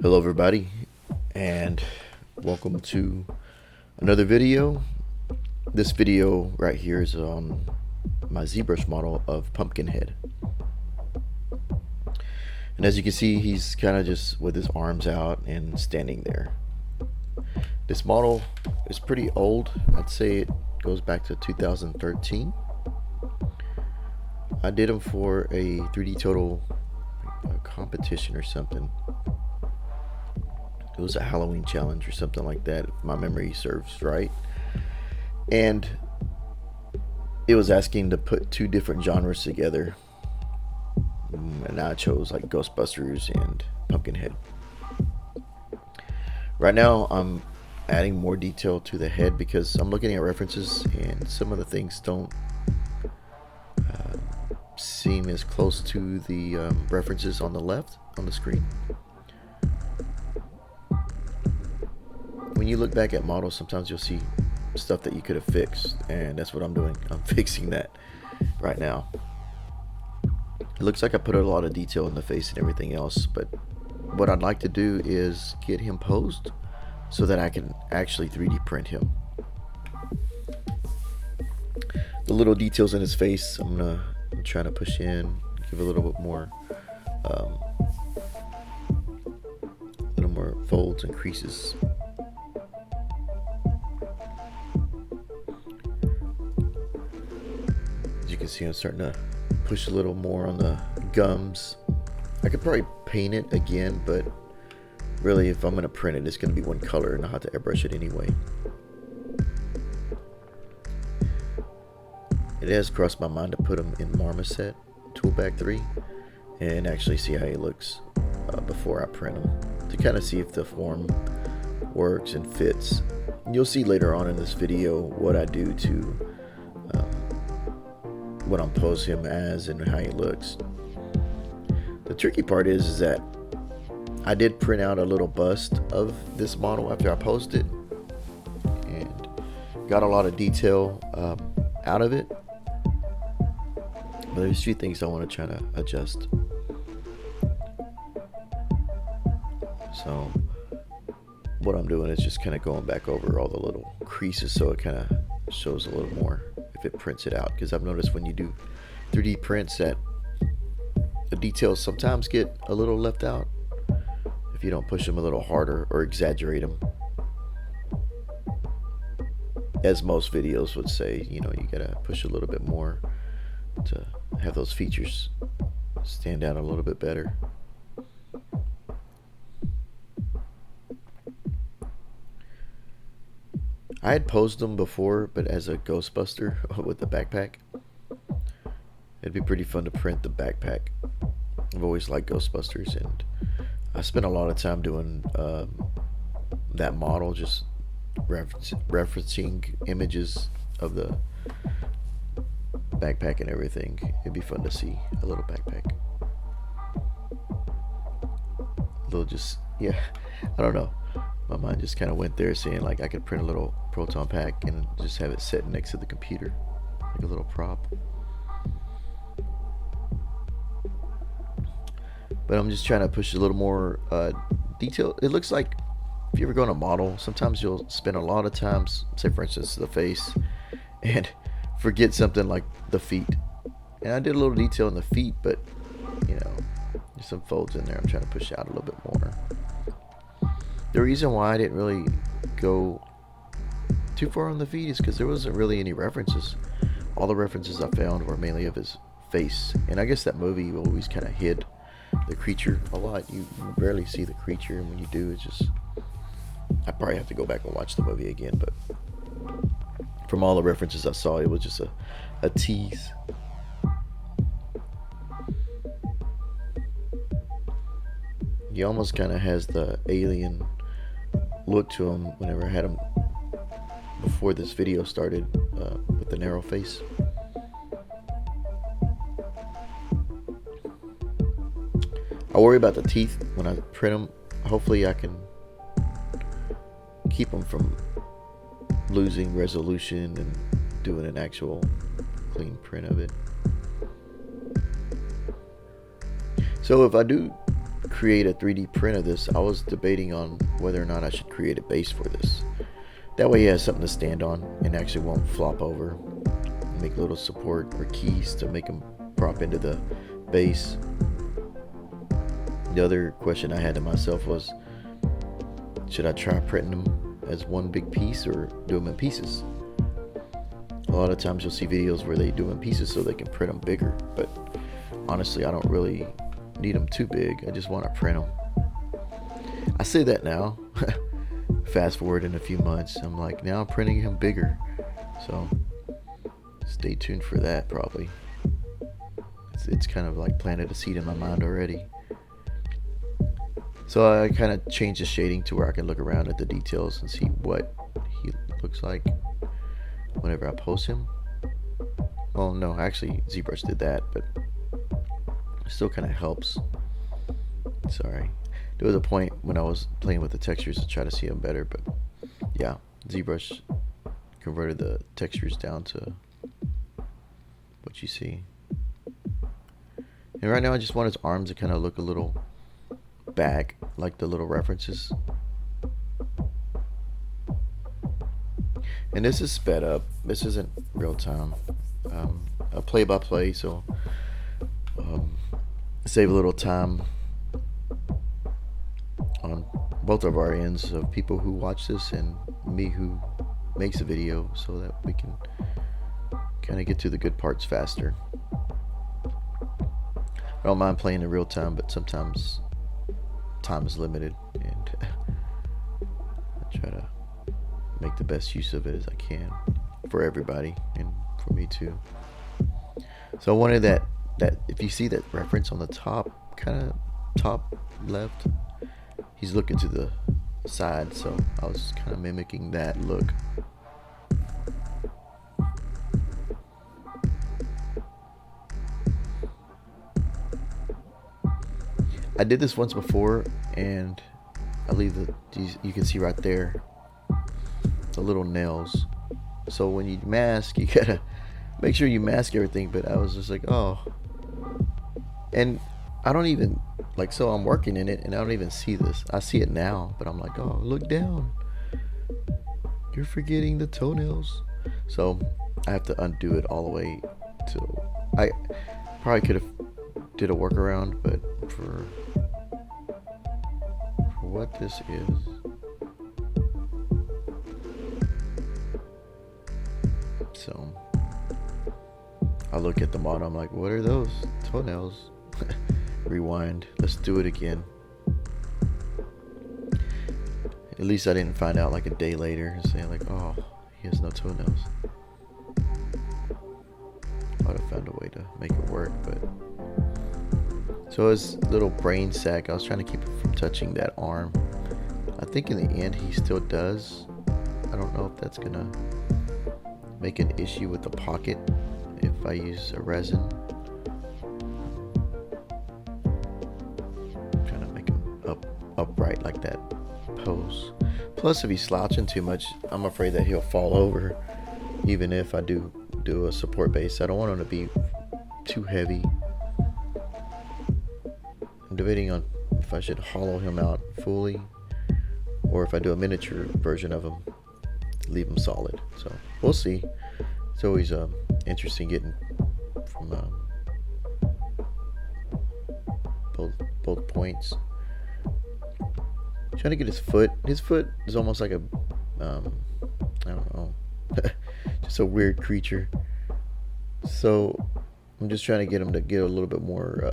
Hello everybody, and welcome to another video. This video right here is on my ZBrush model of Pumpkinhead. And as you can see, he's kind of just with his arms out and standing there. This model is pretty old. I'd say it goes back to 2013. I did him for a 3D Total competition or something. It was a Halloween challenge or something like that, if my memory serves right. And it was asking to put two different genres together. And I chose like Ghostbusters and Pumpkinhead. Right now I'm adding more detail to the head because I'm looking at references and some of the things don't seem as close to the references on the left on the screen. When you look back at models, sometimes you'll see stuff that you could have fixed, and that's what I'm doing. I'm fixing that right now. It looks like I put a lot of detail in the face and everything else, but what I'd like to do is get him posed so that I can actually 3D print him. The little details in his face, I'm trying to push in, give a little bit more folds and creases. You can see I'm starting to push a little more on the gums. I could probably paint it again, but really if I'm going to print it, it's going to be one color and I'll have to airbrush it anyway. It has crossed my mind to put him in Marmoset Toolbag 3 and actually see how he looks before I print him, to kind of see if the form works and fits. You'll see later on in this video what I do to what I'm pose him as and how he looks. The tricky part is that I did print out a little bust of this model after I posted it and got a lot of detail out of it, but there's a few things I want to try to adjust. So what I'm doing is just kind of going back over all the little creases so it kind of shows a little more if it prints it out, because I've noticed when you do 3D prints that the details sometimes get a little left out if you don't push them a little harder or exaggerate them. As most videos would say, you know, you gotta push a little bit more to have those features stand out a little bit better. I had posed them before, but as a Ghostbuster with the backpack. It'd be pretty fun to print the backpack. I've always liked Ghostbusters, and I spent a lot of time doing that model, just referencing images of the backpack and everything. It'd be fun to see a little backpack. A little just, yeah, I don't know. My mind just kind of went there, saying like I could print a little proton pack and just have it sitting next to the computer like a little prop. But I'm just trying to push a little more detail. It looks like if you ever go on a model, sometimes you'll spend a lot of times, say for instance the face, and forget something like the feet. And I did a little detail in the feet, but you know, there's some folds in there I'm trying to push out a little bit more. The reason why I didn't really go too far on the feet is because there wasn't really any references. All the references I found were mainly of his face, and I guess that movie always kind of hid the creature a lot. You rarely see the creature, and when you do, it's just, I probably have to go back and watch the movie again, but from all the references I saw, it was just a tease. He almost kind of has the alien look to him whenever I had him before this video started with the narrow face. I worry about the teeth when I print them. Hopefully I can keep them from losing resolution and doing an actual clean print of it. So if I do create a 3D print of this, I was debating on whether or not I should create a base for this. That way he has something to stand on and actually won't flop over. Make little support or keys to make him prop into the base. The other question I had to myself was, should I try printing them as one big piece or do them in pieces? A lot of times you'll see videos where they do them in pieces so they can print them bigger, but honestly I don't really need them too big. I just want to print them. I say that now. Fast forward in a few months, I'm like, now I'm printing him bigger. So stay tuned for that. Probably it's kind of like planted a seed in my mind already. So I kind of changed the shading to where I can look around at the details and see what he looks like whenever I post him. Well, no, actually ZBrush did that, but it still kind of helps. Sorry, there was a point when I was playing with the textures to try to see them better, but yeah, ZBrush converted the textures down to what you see. And right now I just want his arms to kind of look a little back, like the little references. And this is sped up. This isn't real time. A play by play, so save a little time on both of our ends of people who watch this and me who makes a video, so that we can kind of get to the good parts faster. I don't mind playing in real time, but sometimes time is limited, and I try to make the best use of it as I can for everybody and for me too. So I wanted that if you see that reference on the top, kind of top left, he's looking to the side, so I was kind of mimicking that look. I did this once before, and I leave these, you can see right there, the little nails. So when you mask, you gotta make sure you mask everything, but I was just like, oh. And I don't even, like, so I'm working in it, and I don't even see this. I see it now, but I'm like, oh, look down. You're forgetting the toenails. So I have to undo it all the way to, I probably could have did a workaround, but for what this is, so I look at the model, I'm like, what are those toenails? Rewind, let's do it again. At least I didn't find out like a day later and say like, oh, he has no toenails. I would have found a way to make it work, but so his little brain sack, I was trying to keep him from touching that arm. I think in the end he still does. I don't know if that's gonna make an issue with the pocket if I use a resin. I'm trying to make him upright like that pose. Plus if he's slouching too much, I'm afraid that he'll fall over even if I do a support base. I don't want him to be too heavy. I'm debating on if I should hollow him out fully or if I do a miniature version of him, leave him solid. So we'll see. It's always interesting getting from both points. Trying to get his foot. His foot is almost like a I don't know, just a weird creature. So I'm just trying to get him to get a little bit more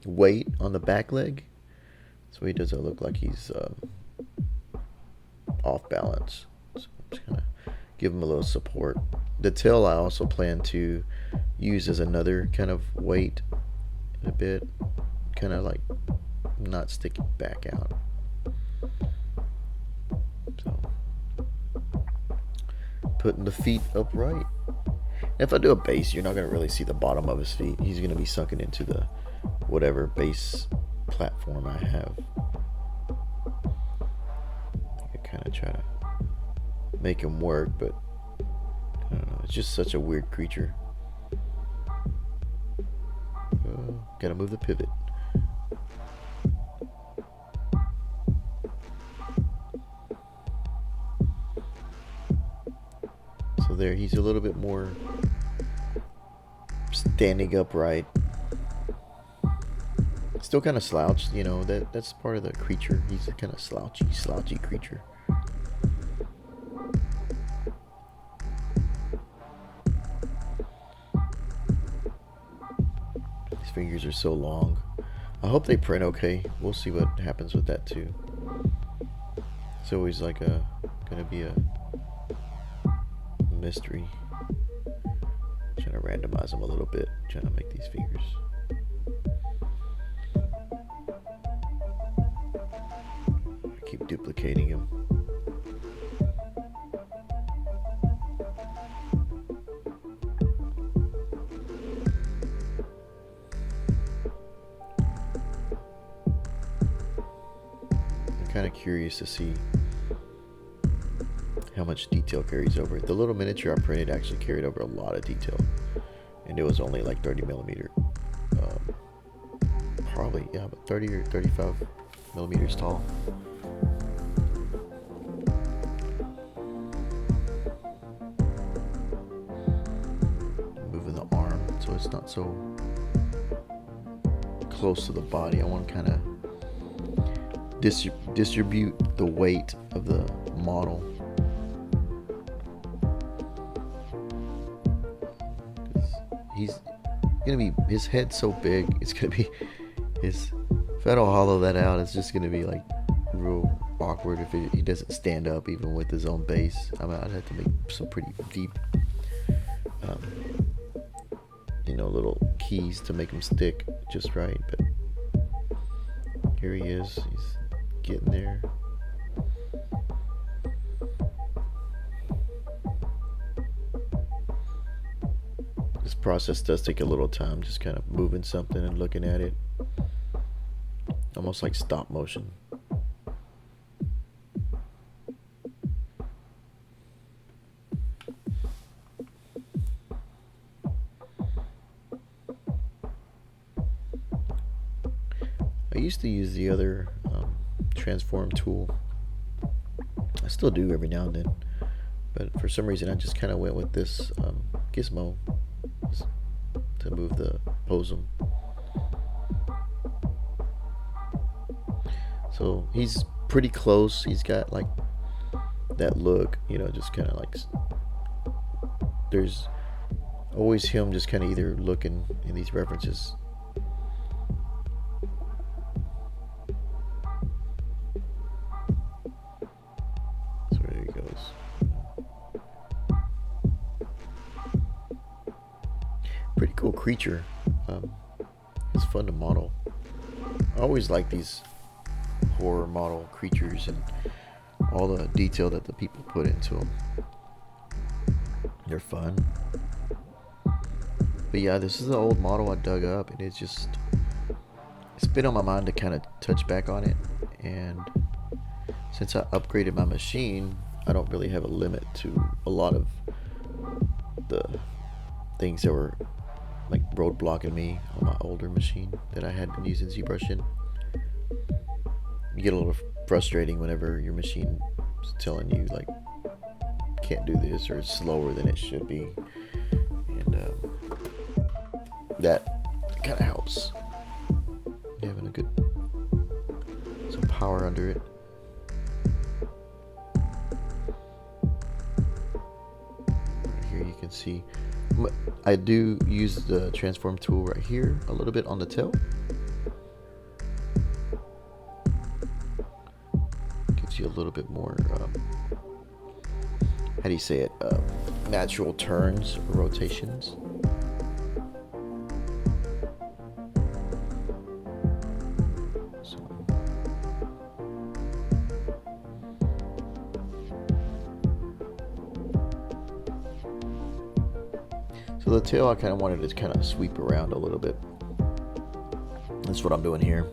weight on the back leg, so he doesn't look like he's off balance. So I'm just gonna give him a little support. The tail I also plan to use as another kind of weight in a bit, kind of like not sticking back out. So putting the feet upright. If I do a base, you're not going to really see the bottom of his feet. He's going to be sunken into the whatever base platform I have. I kind of try to make him work, but I don't know. It's just such a weird creature. Gotta move the pivot. there. He's a little bit more standing upright. Still kind of slouched, you know, that's part of the creature. He's a kind of slouchy creature. His fingers are so long. I hope they print okay. We'll see what happens with that too. It's always like gonna be a mystery. Trying to randomize them a little bit, trying to make these fingers. I keep duplicating them. I'm kind of curious to see how much detail carries over. The little miniature I printed actually carried over a lot of detail, and it was only like 30 millimeter, probably, yeah, about 30 or 35 millimeters tall. Moving the arm so it's not so close to the body. I want to kind of distribute the weight of the model. He's gonna be, his head's so big, it's gonna be, if I don't hollow that out, it's just gonna be like real awkward if he doesn't stand up even with his own base. I mean, I'd have to make some pretty deep, you know, little keys to make him stick just right. But here he is, he's getting there. This process does take a little time, just kind of moving something and looking at it, almost like stop motion. I used to use the other transform tool. I still do every now and then, but for some reason I just kind of went with this gizmo to move the posum. So he's pretty close. He's got like that look, you know, just kind of like, there's always him just kind of either looking in these references. So there he goes. Pretty cool creature. It's fun to model. I always like these horror model creatures and all the detail that the people put into them. They're fun. But yeah, this is an old model I dug up, and it's been on my mind to kind of touch back on it. And since I upgraded my machine, I don't really have a limit to a lot of the things that were like roadblocking me on my older machine that I had been using ZBrush in. You get a little frustrating whenever your machine is telling you like can't do this, or it's slower than it should be, and that kind of helps having a good some power under it. Right here you can see I do use the transform tool right here a little bit on the tail. Gives you a little bit more, how do you say it, natural turns or rotations. So the tail I kind of wanted to kind of sweep around a little bit. That's what I'm doing here.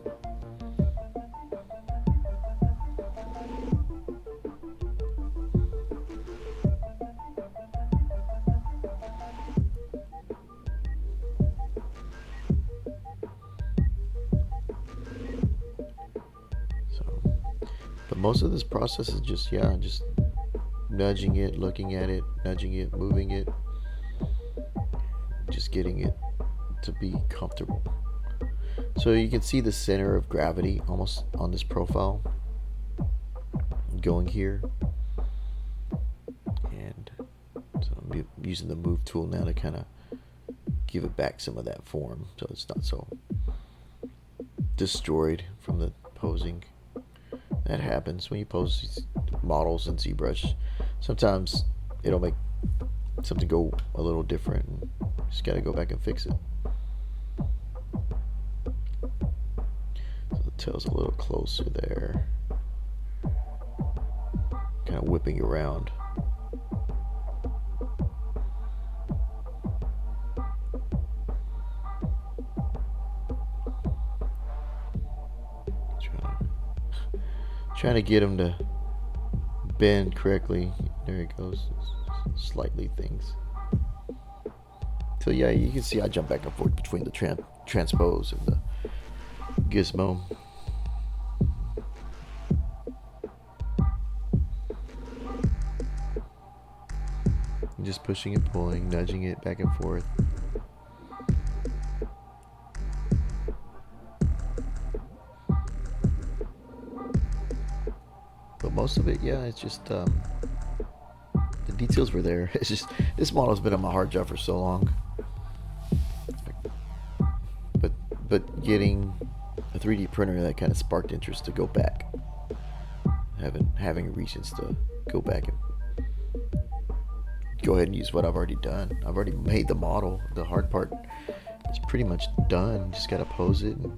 But most of this process is just nudging it, looking at it, nudging it, moving it, just getting it to be comfortable. So you can see the center of gravity almost on this profile going here. And so I'm using the move tool now to kind of give it back some of that form so it's not so destroyed from the posing. That happens when you pose these models in ZBrush. Sometimes it'll make something go a little different, and you just gotta go back and fix it. So the tail's a little closer there, kind of whipping around. Trying to get him to bend correctly. There it goes. Slightly things. So yeah, you can see I jump back and forth between the transpose and the gizmo. I'm just pushing and pulling, nudging it back and forth. But most of it, yeah, it's just the details were there. It's just this model's been on my hard drive for so long. But getting a 3D printer, that kind of sparked interest to go back. Having reasons to go back and go ahead and use what I've already done. I've already made the model. The hard part is pretty much done. Just gotta pose it and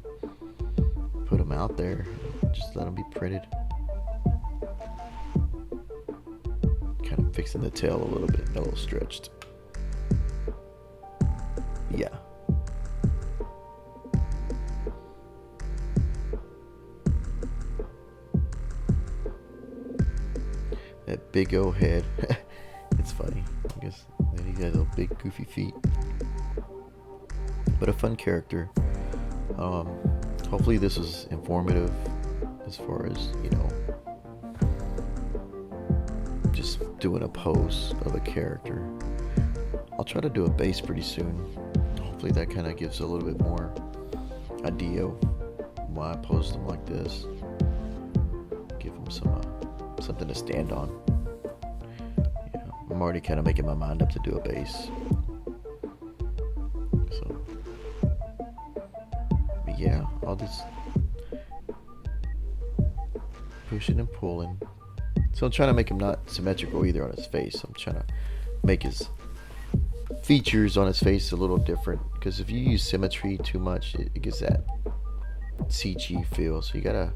put them out there. Just let them be printed. Kind of fixing the tail a little bit, a little stretched. Yeah. That big old head. It's funny. I guess that he has little big goofy feet. But a fun character. Hopefully this was informative as far as, you know, just doing a pose of a character. I'll try to do a base pretty soon. Hopefully that kind of gives a little bit more idea why I posed them like this. Give them some something to stand on. Yeah, I'm already kind of making my mind up to do a base. So, but yeah, I'll just pushing and pulling. So I'm trying to make him not symmetrical either on his face. I'm trying to make his features on his face a little different, because if you use symmetry too much, it gives that CG feel. So you gotta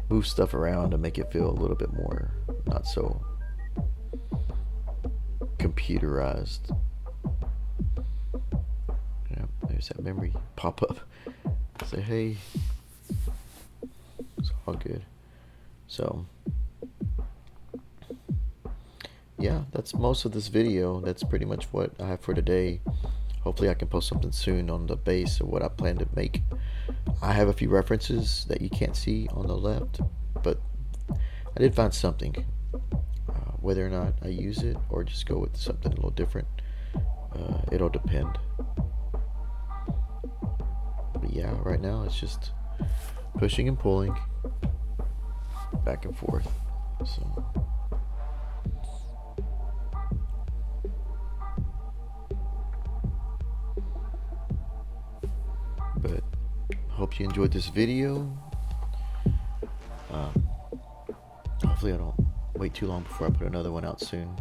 move stuff around to make it feel a little bit more not so computerized. Yeah, there's that memory pop up. Say, hey, it's all good. So yeah, that's most of this video. That's pretty much what I have for today. Hopefully I can post something soon on the base of what I plan to make. I have a few references that you can't see on the left, but I did find something. Whether or not I use it or just go with something a little different, it'll depend. But yeah, right now it's just pushing and pulling back and forth. So but hope you enjoyed this video. Hopefully I don't wait too long before I put another one out soon.